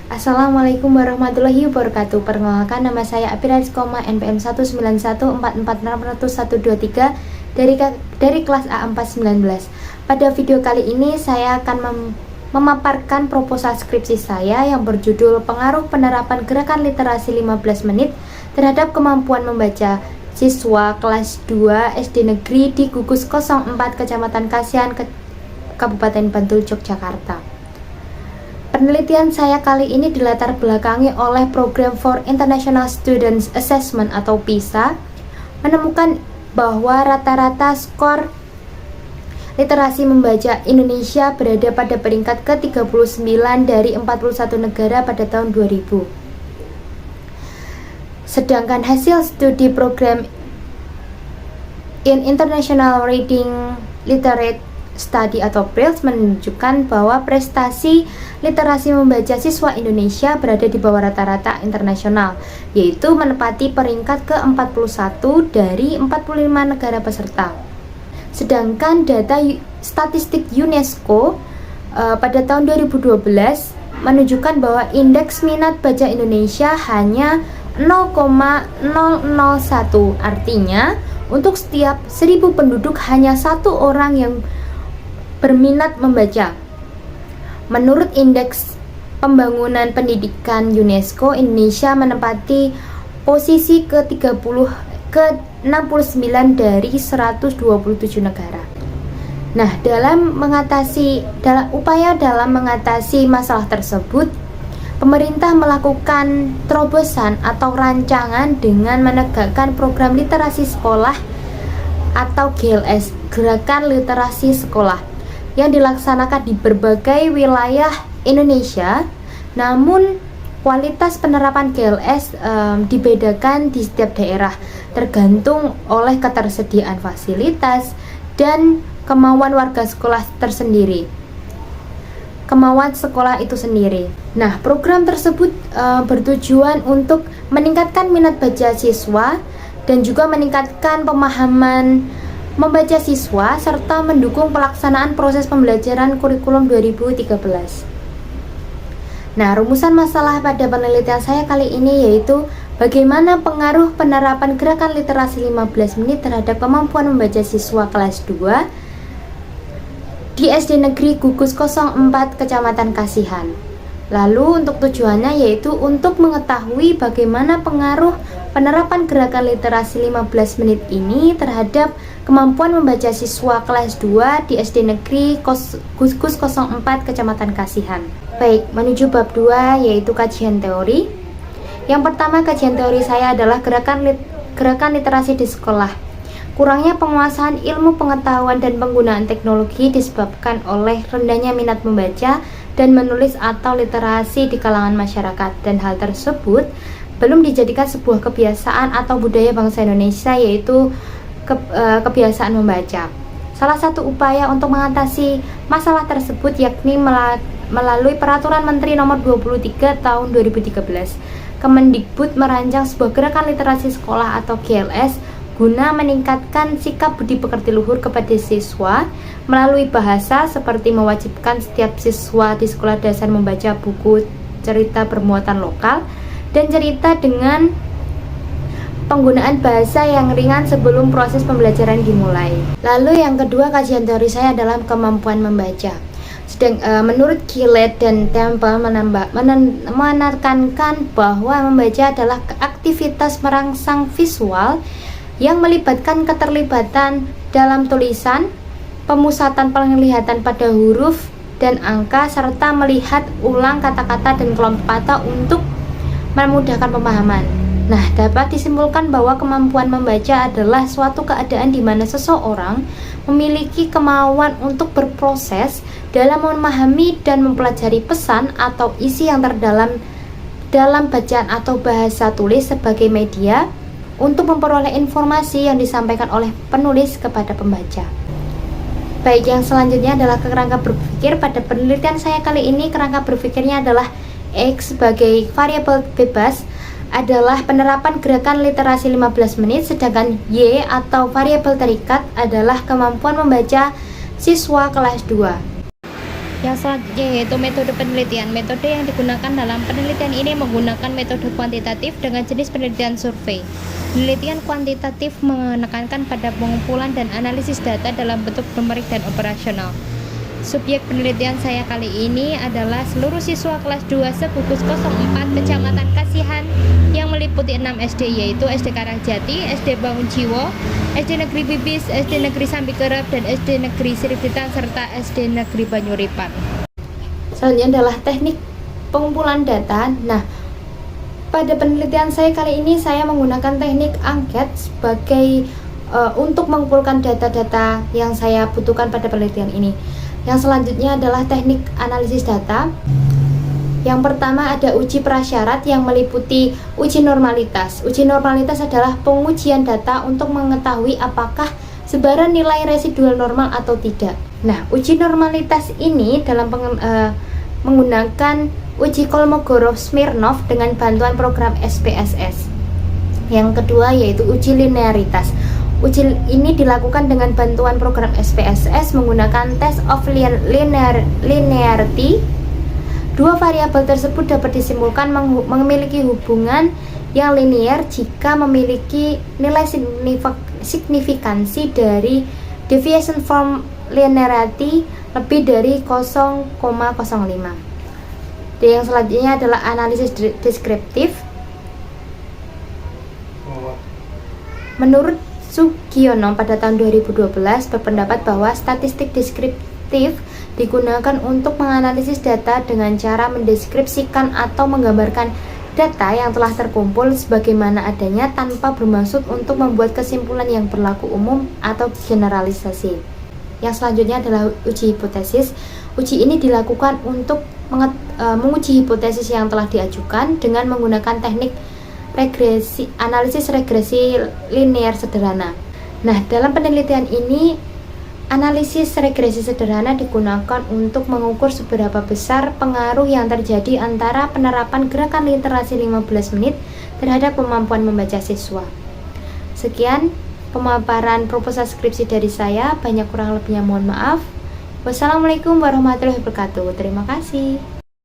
Assalamualaikum warahmatullahi wabarakatuh. Perkenalkan, nama saya Apiradis Koma, NPM 191446123 dari kelas A419. Pada video kali ini saya akan memaparkan proposal skripsi saya yang berjudul Pengaruh Penerapan Gerakan Literasi 15 Menit terhadap Kemampuan Membaca Siswa Kelas 2 SD Negeri di Gugus 04 Kecamatan Kasihan, Kabupaten Bantul, Yogyakarta. Penelitian saya kali ini dilatar belakangi oleh Program for International Students Assessment atau PISA, menemukan bahwa rata-rata skor literasi membaca Indonesia berada pada peringkat ke-39 dari 41 negara pada tahun 2000. Sedangkan hasil studi program in International Reading Literate Study atau PRILS menunjukkan bahwa prestasi literasi membaca siswa Indonesia berada di bawah rata-rata internasional, yaitu menempati peringkat ke-41 dari 45 negara peserta. Sedangkan data statistik UNESCO pada tahun 2012 menunjukkan bahwa indeks minat baca Indonesia hanya 0,001, artinya untuk setiap 1000 penduduk hanya satu orang yang berminat membaca. Menurut indeks pembangunan pendidikan UNESCO, Indonesia menempati posisi ke-69 dari 127 negara. Nah, dalam mengatasi masalah tersebut, pemerintah melakukan terobosan atau rancangan dengan menegakkan program literasi sekolah atau GLS, Gerakan Literasi Sekolah, yang dilaksanakan di berbagai wilayah Indonesia. Namun kualitas penerapan GLS dibedakan di setiap daerah tergantung oleh ketersediaan fasilitas dan kemauan warga sekolah tersendiri. Kemauan sekolah itu sendiri. Nah, program tersebut bertujuan untuk meningkatkan minat baca siswa dan juga meningkatkan pemahaman membaca siswa serta mendukung pelaksanaan proses pembelajaran kurikulum 2013. Nah, rumusan masalah pada penelitian saya kali ini yaitu bagaimana pengaruh penerapan gerakan literasi 15 menit terhadap kemampuan membaca siswa kelas 2 di SD Negeri Gugus 04 Kecamatan Kasihan. Lalu untuk tujuannya yaitu untuk mengetahui bagaimana pengaruh penerapan gerakan literasi 15 menit ini terhadap kemampuan membaca siswa kelas 2 di SD Negeri Gugus 04 Kecamatan Kasihan. Baik, menuju bab 2 yaitu kajian teori. Yang pertama, kajian teori saya adalah gerakan literasi di sekolah. Kurangnya penguasaan ilmu pengetahuan dan penggunaan teknologi disebabkan oleh rendahnya minat membaca dan menulis atau literasi di kalangan masyarakat, dan hal tersebut belum dijadikan sebuah kebiasaan atau budaya bangsa Indonesia, yaitu kebiasaan membaca. Salah satu upaya untuk mengatasi masalah tersebut yakni melalui Peraturan Menteri Nomor 23 Tahun 2013. Kemendikbud merancang sebuah gerakan literasi sekolah atau GLS guna meningkatkan sikap budi pekerti luhur kepada siswa melalui bahasa, seperti mewajibkan setiap siswa di sekolah dasar membaca buku cerita bermuatan lokal dan cerita dengan penggunaan bahasa yang ringan sebelum proses pembelajaran dimulai. Lalu yang kedua, kajian teori saya adalah kemampuan membaca. Menurut Gillett dan Temple menekankan bahwa membaca adalah aktivitas merangsang visual yang melibatkan keterlibatan dalam tulisan, pemusatan penglihatan pada huruf dan angka, serta melihat ulang kata-kata dan kelompok kata untuk memudahkan pemahaman. Nah, dapat disimpulkan bahwa kemampuan membaca adalah suatu keadaan di mana seseorang memiliki kemauan untuk berproses dalam memahami dan mempelajari pesan atau isi yang terdalam dalam bacaan atau bahasa tulis sebagai media untuk memperoleh informasi yang disampaikan oleh penulis kepada pembaca. Baik, yang selanjutnya adalah kerangka berpikir. Pada penelitian saya kali ini, kerangka berpikirnya adalah X sebagai variabel bebas adalah penerapan gerakan literasi 15 menit, sedangkan Y atau variabel terikat adalah kemampuan membaca siswa kelas 2. Yang selanjutnya yaitu metode penelitian. Metode yang digunakan dalam penelitian ini menggunakan metode kuantitatif dengan jenis penelitian survei. Penelitian kuantitatif menekankan pada pengumpulan dan analisis data dalam bentuk numerik dan operasional. Subjek penelitian saya kali ini adalah seluruh siswa kelas 2 Segugus 04 Kecamatan Kasihan yang meliputi 6 SD, yaitu SD Karangjati, SD Bangunjiwo, SD Negeri Bibis, SD Negeri Sambikerep, dan SD Negeri Sriwitan serta SD Negeri Banyuripan. Selanjutnya adalah teknik pengumpulan data. Nah, pada penelitian saya kali ini saya menggunakan teknik angket sebagai untuk mengumpulkan data-data yang saya butuhkan pada penelitian ini. Yang selanjutnya adalah teknik analisis data. Yang pertama ada uji prasyarat yang meliputi uji normalitas. Uji normalitas adalah pengujian data untuk mengetahui apakah sebaran nilai residual normal atau tidak. Nah, uji normalitas ini dalam menggunakan uji Kolmogorov-Smirnov dengan bantuan program SPSS. Yang kedua yaitu uji linearitas. Uji ini dilakukan dengan bantuan program SPSS menggunakan test of linearity. Dua variabel tersebut dapat disimpulkan memiliki hubungan yang linear jika memiliki nilai signifikansi dari deviation from linearity lebih dari 0,05. Dan yang selanjutnya adalah analisis deskriptif. Menurut Sugiono pada tahun 2012 berpendapat bahwa statistik deskriptif digunakan untuk menganalisis data dengan cara mendeskripsikan atau menggambarkan data yang telah terkumpul sebagaimana adanya tanpa bermaksud untuk membuat kesimpulan yang berlaku umum atau generalisasi. Yang selanjutnya adalah uji hipotesis. Uji ini dilakukan untuk menguji hipotesis yang telah diajukan dengan menggunakan teknik analisis regresi linear sederhana. Nah, dalam penelitian ini analisis regresi sederhana digunakan untuk mengukur seberapa besar pengaruh yang terjadi antara penerapan gerakan literasi 15 menit terhadap kemampuan membaca siswa. Sekian pemaparan proposal skripsi dari saya, banyak kurang lebihnya mohon maaf. Wassalamualaikum warahmatullahi wabarakatuh. Terima kasih.